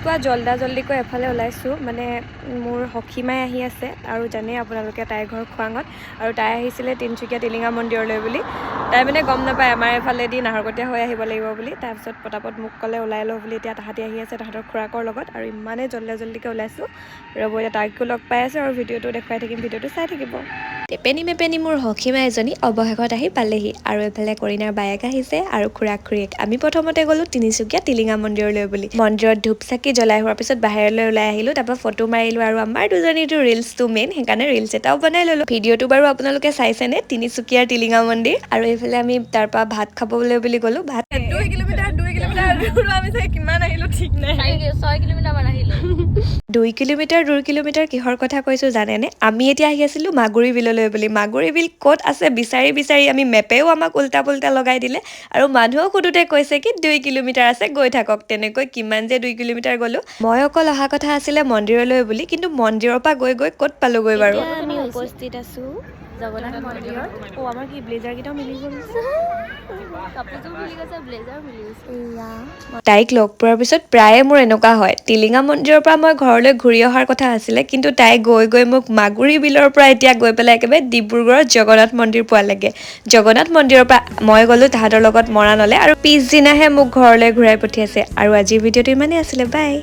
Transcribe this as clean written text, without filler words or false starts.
ৰাতিপুৱা জল্দিকৈ এফালে ওলাইছোঁ মানে মোৰ সখীমাই আহি আছে আৰু জানে আপোনালোকে তাইৰ ঘৰ খোৱাঙত আৰু তাই আহিছিলে তিনিচুকীয়া টিলিঙা মন্দিৰলৈ বুলি তাই মানে গম নাপায় আমাৰ এফালেদি নাহৰকটীয়া হৈ আহিব লাগিব বুলি তাৰপিছত পটাপট মোক ক'লে ওলাই লওঁ বুলি এতিয়া তাহাঁতি আহি আছে তাহাঁতৰ খুৰাকৰ লগত আৰু ইমানেই জল্দিকৈ ওলাইছোঁ ৰ'ব এতিয়া তাইকো লগ পাই আছোঁ আৰু ভিডিঅ'টো দেখুৱাই থাকিম ভিডিঅ'টো চাই থাকিব টেপেনি মেপেনি মোৰ সখীমা এজনী অৱশেষত আহি পালেহি আৰু এফালে কৰিণাৰ বায়েক আহিছে আৰু খুৰীয়েক আমি প্ৰথমতে গ'লো তিনিচুকীয়া টিলিঙা মন্দিৰলৈ বুলি মন্দিৰত ধূপ চাকি জ্বলাই হোৱাৰ পিছত বাহিৰলৈ ওলাই আহিলোঁ তাৰপৰা ফটো মাৰিলোঁ আৰু আমাৰ দুজনীটো ৰিলচটো মেইন সেইকাৰণে ৰিলচ এটাও বনাই ল'লোঁ ভিডিঅ'টো বাৰু আপোনালোকে চাইছেনে তিনিচুকীয়াৰ টিলিঙা মন্দিৰ আৰু এইফালে আমি তাৰপৰা ভাত খাবলৈ বুলি গ'লোঁ ভাত 2 কিলোমিটাৰ আমি চাগে কিমান আহিলোঁ ঠিক নাই 6 কিলোমিটাৰ মান আহিলোঁ 2 কিলোমিটাৰ কিহৰ কথা কৈছোঁ জানেনে আমি এতিয়া আহি আছিলোঁ মাগুৰী বিললৈ বুলি মাগুৰী বিল ক'ত আছে বিচাৰি আমি মেপেও আমাক উল্টা পুল্টা লগাই দিলে আৰু মানুহক সুধোতে কৈছে কি 2 কিলোমিটাৰ আছে গৈ থাকক তেনেকৈ কিমান যে 2 কিলোমিটাৰ গ'লো মই অকল অহা কথা আছিলে মন্দিৰলৈ বুলি কিন্তু মন্দিৰৰ পৰা গৈ ক'ত পালোগৈ বাৰু আমি উপস্থিত আছোঁ জগন্নাথ মন্দিৰত আমাৰ কি ব্লেজাৰ কেইটাও মিলি গৈছে তাইক লগ পোৱাৰ পিছত প্ৰায়ে মোৰ এনেকুৱা হয় টিলিঙা মন্দিৰৰ পৰা মই ঘৰলৈ ঘূৰি অহাৰ কথা আছিলে কিন্তু তাই গৈ মোক মাগুৰী বিলৰ পৰা এতিয়া গৈ পেলাই একেবাৰে ডিব্ৰুগড়ত জগন্নাথ মন্দিৰ পোৱালৈকে জগন্নাথ মন্দিৰৰ পৰা মই গ'লোঁ তাহাঁতৰ লগত মৰাণলৈ আৰু পিছদিনাহে মোক ঘৰলৈ ঘূৰাই পঠিয়াইছে আৰু আজিৰ ভিডিঅ'টো ইমানেই আছিলে বাই